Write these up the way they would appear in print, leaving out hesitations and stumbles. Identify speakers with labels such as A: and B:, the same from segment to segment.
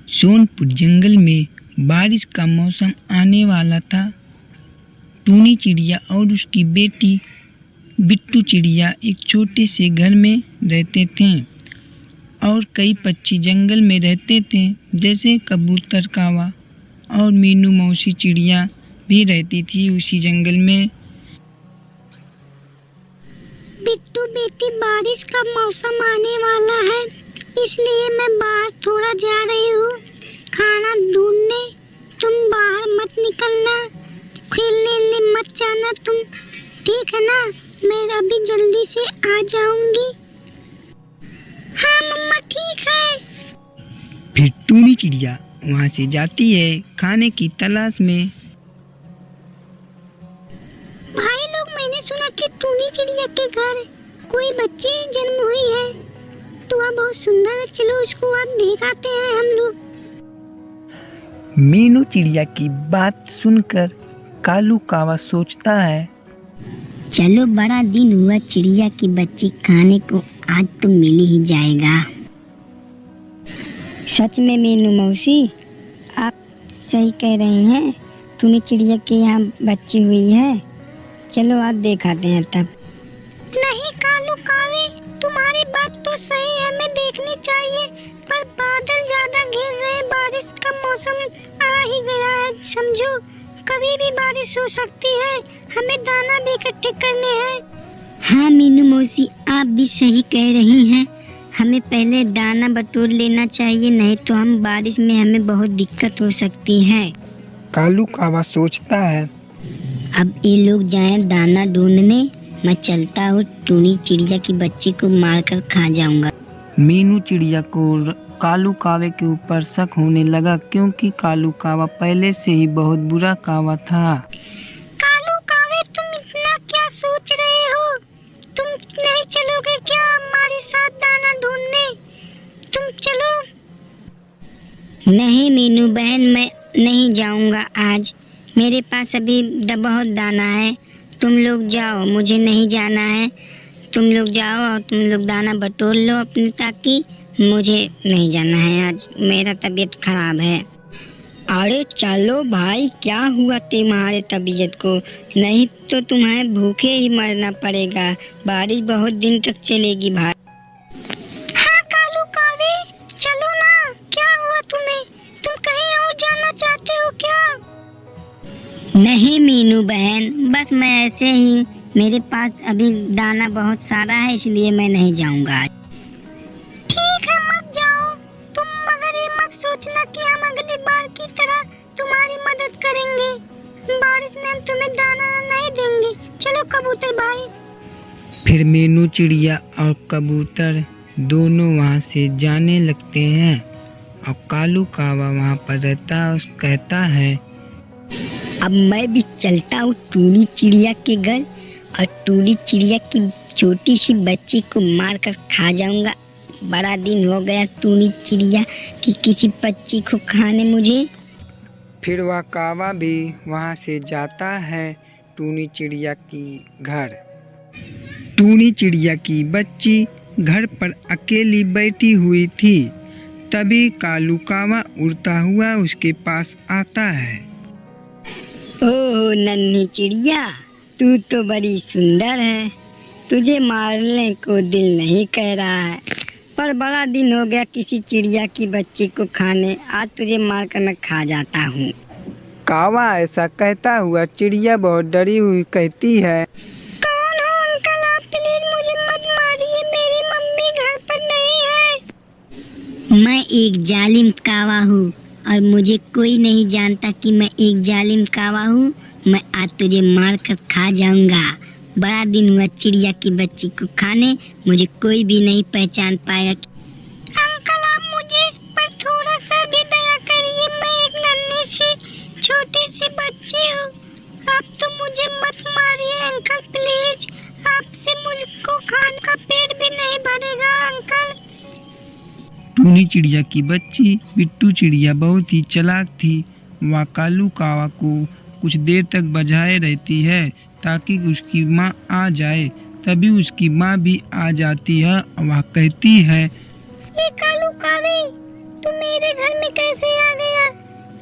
A: सोनपुर जंगल में बारिश का मौसम आने वाला था। टूनी चिड़िया और उसकी बेटी बिट्टू चिड़िया एक छोटे से घर में रहते थे और कई पक्षी जंगल में रहते थे, जैसे कबूतर, कावा और मीनू मौसी चिड़िया भी रहती थी उसी जंगल में।
B: बिट्टू बेटी, बारिश का मौसम आने वाला है, इसलिए मैं बाहर थोड़ा जा रही हूँ खाना ढूंढने। तुम बाहर मत निकलना, खेलने मत जाना तुम, ठीक है ना? मैं अभी जल्दी से आ जाऊंगी। हाँ मम्मा, ठीक है।
A: फिर टूनी चिड़िया वहाँ से जाती है खाने की तलाश में।
B: भाई लोग, मैंने सुना कि टूनी चिड़िया के घर कोई बच्ची जन्म हुई है, तो वह बहुत सुंदर है। चलो उसको आज दिखाते हैं हम लोग।
A: मीनू चिड़िया की बात सुनकर कालू कावा सोचता है,
B: चलो, बड़ा दिन हुआ चिड़िया की बच्ची खाने को, आज तो मिल ही जाएगा। सच में मीनू मौसी, आप सही कह रही हैं, टूनी चिड़िया के यहाँ बच्ची हुई है। चलो आज दिखाते हैं तब। नहीं कालू कावे, तुम्हारी बात तो सही है, हमें देखनी चाहिए, पर बादल ज्यादा घेर रहे, बारिश का मौसम आ ही गया है। समझो, कभी भी बारिश हो सकती है, हमें दाना भी इकट्ठे करने हैं। हाँ मीनू मौसी, आप भी सही कह रही हैं, हमें पहले दाना बटोर लेना चाहिए, नहीं तो हम बारिश में हमें बहुत दिक्कत हो सकती है।
A: कालू कावा सोचता है।
B: अब ये लोग जाएं दाना ढूंढने, मैं चलता हूँ, टूनी चिड़िया की बच्ची को मारकर खा जाऊंगा।
A: मीनू चिड़िया को कालू कावे के ऊपर शक होने लगा, क्योंकि कालू कावा पहले से ही बहुत बुरा कावा था।
B: कालू कावे, तुम इतना क्या सोच रहे हो? तुम नहीं चलोगे क्या हमारे साथ दाना ढूंढने? तुम चलो। नहीं मीनू बहन, मैं नहीं जाऊंगा आज, मेरे पास अभी बहुत दाना है। तुम लोग जाओ, मुझे नहीं जाना है। तुम लोग जाओ और तुम लोग दाना बटोर लो अपने, ताकि मुझे नहीं जाना है, आज मेरा तबीयत खराब है। अरे चलो भाई, क्या हुआ तुम्हारे तबीयत को? नहीं तो तुम्हें भूखे ही मरना पड़ेगा, बारिश बहुत दिन तक चलेगी भाई। हाँ कालू कावे, चलो ना, क्या हुआ तुम्हें? तुम कहीं और जाना चाहते हो क्या? नहीं मीनू बहन, बस मैं ऐसे ही, मेरे पास अभी दाना बहुत सारा है, इसलिए मैं नहीं जाऊंगा। ठीक है, मत जाओ तुम, मगर ये मत सोचना कि हम अगली बार की तरह तुम्हारी मदद करेंगे। बारिश में हम तुम्हें दाना नहीं देंगे। चलो कबूतर भाई।
A: फिर मीनू चिड़िया और कबूतर दोनों वहाँ से जाने लगते हैं और कालू कावा वहाँ पर रहता और कहता है,
B: अब मैं भी चलता हूँ टूनी चिड़िया के घर और टूनी चिड़िया की छोटी सी बच्ची को मारकर खा जाऊंगा। बड़ा दिन हो गया टूनी चिड़िया की किसी पक्षी को खाने मुझे।
A: फिर वह कावा भी वहाँ से जाता है टूनी चिड़िया की घर। टूनी चिड़िया की बच्ची घर पर अकेली बैठी हुई थी, तभी कालू कावा उड़ता हुआ उसके पास आता है।
B: ओह नन्ही चिड़िया, तू तो बड़ी सुंदर है, तुझे मारने को दिल नहीं कह रहा है, पर बड़ा दिन हो गया किसी चिड़िया की बच्ची को खाने, आज तुझे मारकर मैं खा जाता हूँ।
A: कावा ऐसा कहता हुआ चिड़िया बहुत डरी हुई कहती है,
B: कौन हो अंकल आप? प्लीज मुझे मत मारिए, मेरी मम्मी घर पर नहीं है। मैं एक जालिम कावा हूँ और मुझे कोई नहीं जानता कि मैं एक जालिम कावा हूँ। मैं आज तुझे मार कर खा जाऊंगा। बड़ा दिन हुआ चिड़िया की बच्ची को खाने, मुझे कोई भी नहीं पहचान पाएगा। अंकल आप मुझे पर थोड़ा सा भी दया करिए, मैं एक नन्ही सी छोटी सी बच्ची हूँ, आप तो मुझे मत मारिए अंकल प्लीज, आपसे मुझको खाने का पेट भी नहीं भरेगा अंकल।
A: टूनी चिड़िया की बच्ची बिट्टू चिड़िया बहुत ही चालाक थी। वह कालू कावा को कुछ देर तक बजाए रहती है ताकि उसकी माँ आ जाए। तभी उसकी माँ भी आ जाती है और वह कहती है,
B: ये कालू कावे, तू मेरे घर में कैसे आ गया?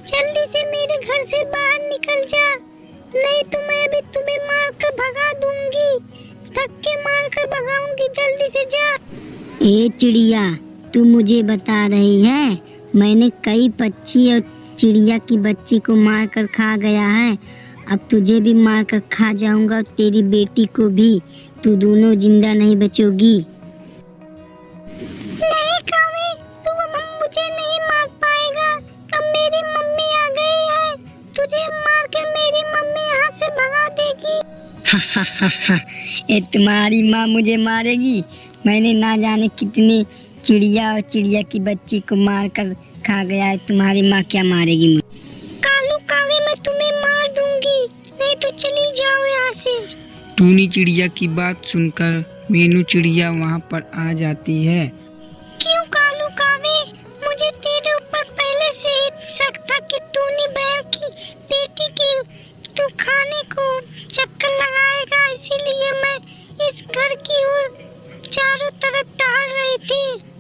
B: जल्दी से मेरे घर से बाहर निकल जा, नहीं तो मैं अभी तुम्हें मार कर भगा दूंगी, धक्के मार कर भगाऊंगी, जल्दी से जा। ए चिड़िया, तू मुझे बता रही है मैंने कई पक्षी और चिड़िया की बच्ची को मार कर खा गया है, अब तुझे भी मार कर खा जाऊंगा, तेरी बेटी को भी, तू दोनों जिंदा नहीं बचोगी। नहीं कौवे, तू अब मुझे नहीं मार पाएगा, अब मेरी मम्मी आ गई है, तुझे मार कर मेरी मम्मी यहाँ से भगा देगी। ये तुम्हारी माँ मुझे मारेगी? मैंने ना जाने कितनी चिड़िया और चिड़िया की बच्ची को मार कर खा गया है, तुम्हारी माँ क्या मारेगी मुझे? कालू कावे, मैं तुम्हें मार दूंगी, नहीं तो चली जाओ यहाँ से।
A: टूनी चिड़िया की बात सुनकर मीनू चिड़िया वहाँ पर आ जाती है।
B: क्यों कालू कावे, मुझे तेरे ऊपर पहले से ही शक था कि टूनी बहन की बेटी की तू खाने को चक्कर लगाएगा, इसीलिए मैं इस घर की ओर चारों तरफ टहल रही थी।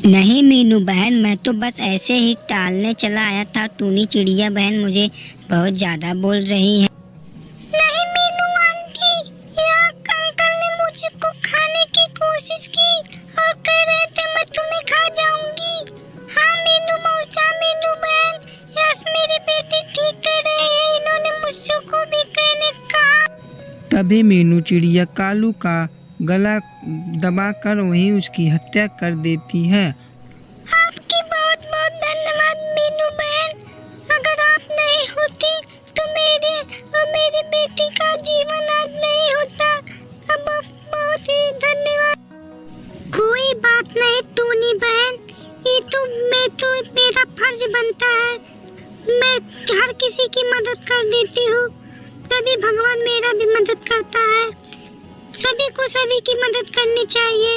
B: नहीं मीनू बहन, मैं तो बस ऐसे ही टहलने चला आया था, टूनी चिड़िया बहन मुझे बहुत ज्यादा बोल रही है। नहीं मीनू आंटी, यहाँ अंकल ने मुझको खाने की कोशिश की और कह रहे थे मैं तुम्हें खा जाऊंगी। हाँ मीनू मौसा, मीनू बहन, यस मेरी बेटी ठीक कह रहे हैं, इन्होंने मुझसे को भी कहने कहा।
A: तभी मीनू चिड़िया कालू का गला दबाकर वहीं उसकी हत्या कर देती है।
B: आपकी बहुत बहुत धन्यवाद मीनू बहन, अगर आप नहीं होती तो मेरे और मेरी बेटी का जीवन आज नहीं होता। अब बहुत ही धन्यवाद। कोई बात नहीं टूनी बहन, ये तो मेरा फर्ज बनता है, मैं हर किसी की मदद कर देती हूँ, तभी भगवान मेरा भी मदद करता है, सभी को सभी की मदद करनी चाहिए।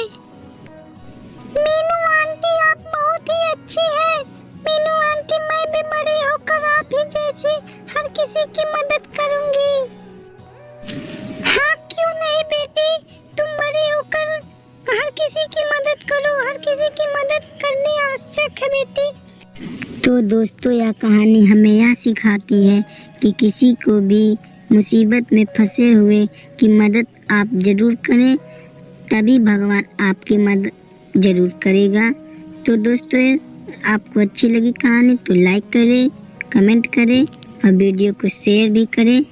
B: मीनू आंटी आप बहुत ही अच्छी हैं। मीनू आंटी मैं भी बड़े होकर आप ही जैसे हर किसी की मदद करूंगी। हाँ क्यों नहीं बेटी, तुम बड़ी होकर हर किसी की मदद करो, हर किसी की मदद करनी आवश्यक है बेटी। तो दोस्तों यह कहानी हमें यह सिखाती है कि किसी को भी मुसीबत में फंसे हुए की मदद आप जरूर करें, तभी भगवान आपकी मदद जरूर करेगा। तो दोस्तों आपको अच्छी लगी कहानी तो लाइक करें, कमेंट करें और वीडियो को शेयर भी करें।